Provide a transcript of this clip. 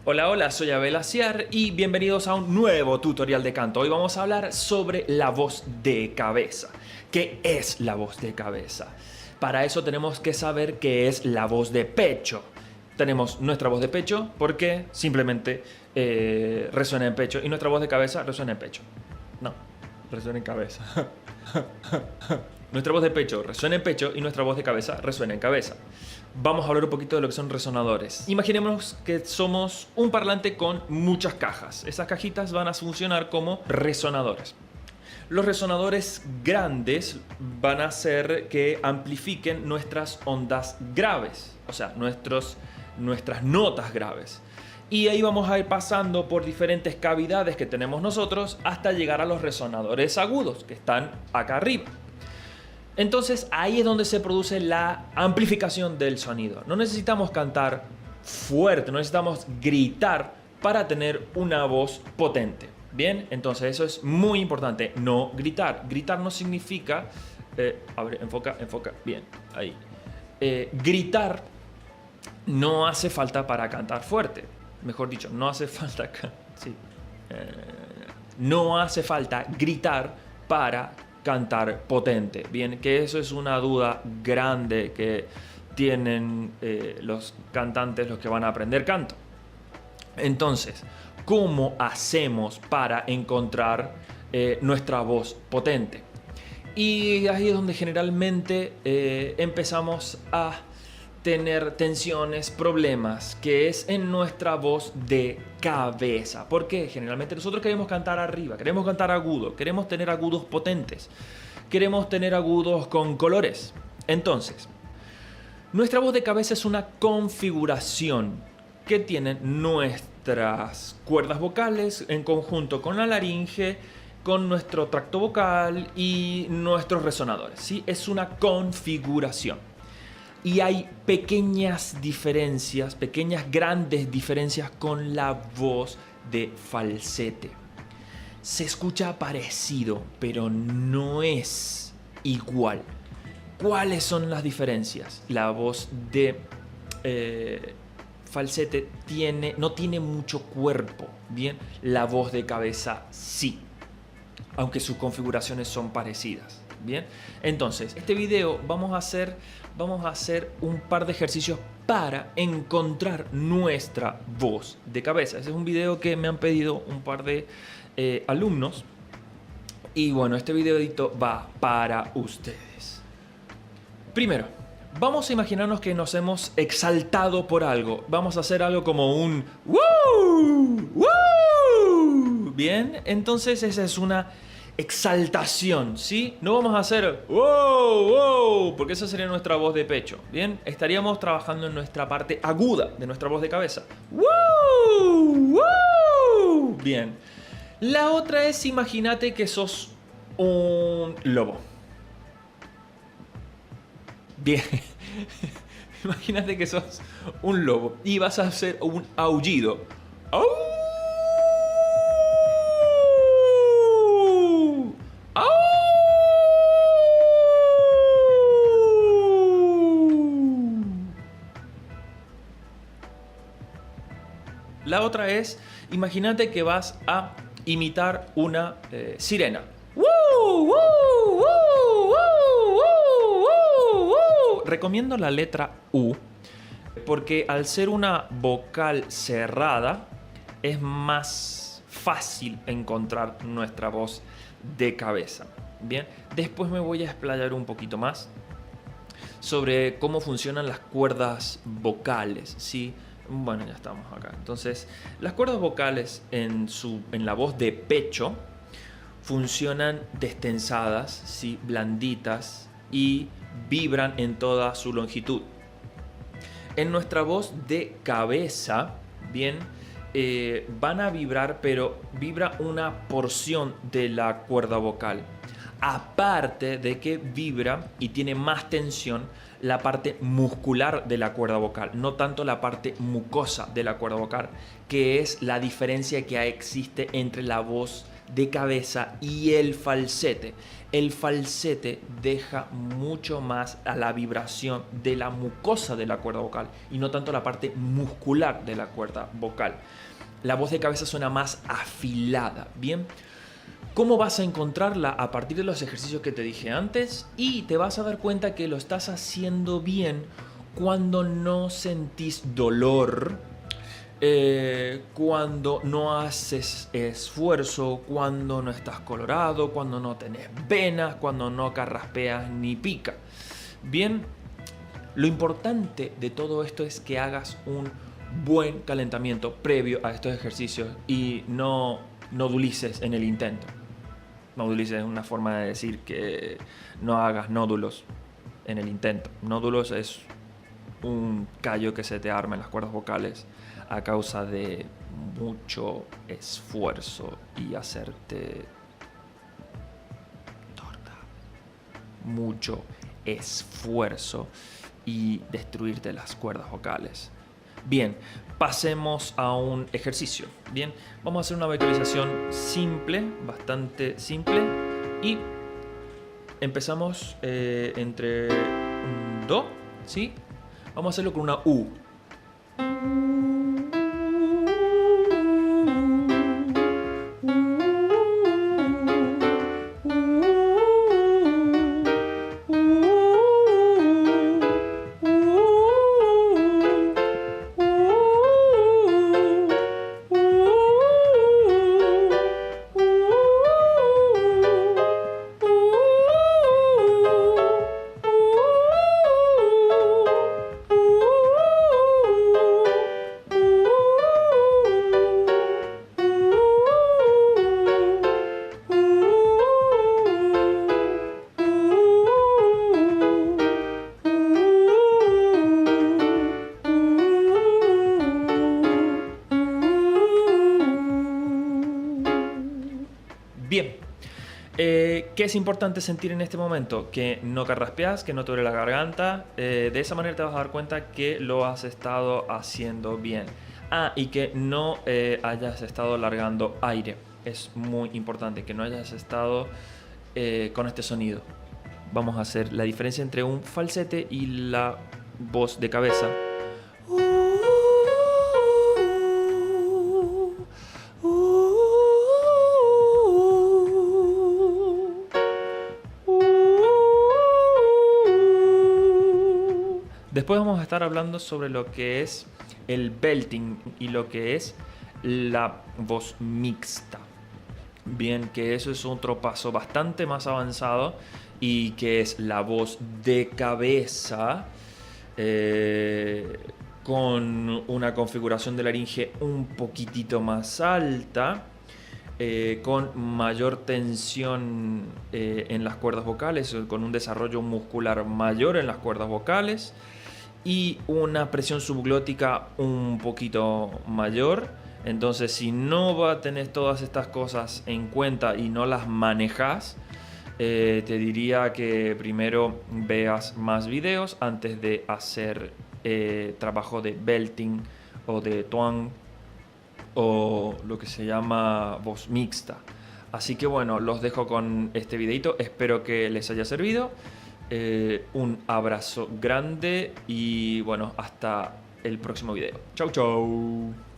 Hola, hola, soy Abel Aciar y bienvenidos a un nuevo tutorial de canto. Hoy vamos a hablar sobre la voz de cabeza. ¿Qué es la voz de cabeza? Para eso tenemos que saber qué es la voz de pecho. Tenemos nuestra voz de pecho porque simplemente resuena en pecho y nuestra voz de cabeza resuena en pecho. No, resuena en cabeza. Nuestra voz de pecho resuena en pecho y nuestra voz de cabeza resuena en cabeza. Vamos a hablar un poquito de lo que son resonadores. Imaginemos que somos un parlante con muchas cajas. Esas cajitas van a funcionar como resonadores. Los resonadores grandes van a hacer que amplifiquen nuestras ondas graves, o sea, nuestras notas graves. Y ahí vamos a ir pasando por diferentes cavidades que tenemos nosotros hasta llegar a los resonadores agudos que están acá arriba. Entonces ahí es donde se produce la amplificación del sonido. No necesitamos cantar fuerte, no necesitamos gritar para tener una voz potente. Bien, entonces eso es muy importante, no gritar. Gritar no significa... a ver, enfoca, bien, ahí. Gritar no hace falta para cantar fuerte. Mejor dicho, no hace falta... Sí. No hace falta gritar para cantar potente. Bien, que eso es una duda grande que tienen los cantantes, los que van a aprender canto. Entonces, ¿cómo hacemos para encontrar nuestra voz potente? Y ahí es donde generalmente empezamos a tener tensiones, problemas, que es en nuestra voz de cabeza. ¿Por qué? Generalmente nosotros queremos cantar arriba, queremos cantar agudo, queremos tener agudos potentes, queremos tener agudos con colores. Entonces, nuestra voz de cabeza es una configuración que tienen nuestras cuerdas vocales en conjunto con la laringe, con nuestro tracto vocal y nuestros resonadores, ¿sí? Es una configuración. Y hay pequeñas diferencias, pequeñas grandes diferencias con la voz de falsete. Se escucha parecido, pero no es igual. ¿Cuáles son las diferencias? La voz de falsete no tiene mucho cuerpo, ¿bien? La voz de cabeza sí, aunque sus configuraciones son parecidas, ¿bien? Entonces, este video vamos a hacer un par de ejercicios para encontrar nuestra voz de cabeza. Ese es un video que me han pedido un par de alumnos. Y bueno, este videito va para ustedes. Primero, vamos a imaginarnos que nos hemos exaltado por algo. Vamos a hacer algo como un ¡woo! ¡Woo! Bien, entonces esa es una exaltación, ¿sí? No vamos a hacer wow, wow, porque esa sería nuestra voz de pecho, ¿bien? Estaríamos trabajando en nuestra parte aguda de nuestra voz de cabeza. ¡Wow! ¡Wow! Bien. La otra es, imagínate que sos un lobo. Bien. Imagínate que sos un lobo y vas a hacer un aullido. ¡Au! La otra es, imagínate que vas a imitar una sirena. ¡Woo! ¡Woo! ¡Woo! ¡Woo! ¡Woo! ¡Woo! Recomiendo la letra U porque al ser una vocal cerrada es más fácil encontrar nuestra voz de cabeza. Bien, después me voy a explayar un poquito más sobre cómo funcionan las cuerdas vocales, ¿sí? Bueno, ya estamos acá. Entonces, las cuerdas vocales en la voz de pecho funcionan destensadas, ¿sí? Blanditas y vibran en toda su longitud. En nuestra voz de cabeza, bien, van a vibrar, pero vibra una porción de la cuerda vocal. Aparte de que vibra y tiene más tensión la parte muscular de la cuerda vocal, no tanto la parte mucosa de la cuerda vocal, que es la diferencia que existe entre la voz de cabeza y el falsete. El falsete deja mucho más a la vibración de la mucosa de la cuerda vocal y no tanto la parte muscular de la cuerda vocal. La voz de cabeza suena más afilada, ¿bien? ¿Cómo vas a encontrarla? A partir de los ejercicios que te dije antes, y te vas a dar cuenta que lo estás haciendo bien cuando no sentís dolor, cuando no haces esfuerzo, cuando no estás colorado, cuando no tenés venas, cuando no carraspeas ni pica. Bien, lo importante de todo esto es que hagas un buen calentamiento previo a estos ejercicios y no nodulices en el intento. Nodulices es una forma de decir que no hagas nódulos en el intento. Nódulos es un callo que se te arma en las cuerdas vocales a causa de mucho esfuerzo y hacerte torta. Mucho esfuerzo y destruirte las cuerdas vocales. Bien, pasemos a un ejercicio. Bien, vamos a hacer una vocalización simple, bastante simple, y empezamos entre un do, ¿sí? Vamos a hacerlo con una U. Bien, ¿qué es importante sentir en este momento? Que no carraspeas, que no te duele la garganta. De esa manera te vas a dar cuenta que lo has estado haciendo bien. Y que no hayas estado largando aire. Es muy importante que no hayas estado con este sonido. Vamos a hacer la diferencia entre un falsete y la voz de cabeza. Después vamos a estar hablando sobre lo que es el belting y lo que es la voz mixta. Bien, que eso es otro paso bastante más avanzado y que es la voz de cabeza con una configuración de laringe un poquitito más alta, con mayor tensión en las cuerdas vocales, con un desarrollo muscular mayor en las cuerdas vocales y una presión subglótica un poquito mayor. Entonces, si no tenés todas estas cosas en cuenta y no las manejas, te diría que primero veas más videos antes de hacer trabajo de belting o de twang o lo que se llama voz mixta. Así que bueno, los dejo con este videito, espero que les haya servido. Un abrazo grande y bueno, hasta el próximo video. Chau, chau.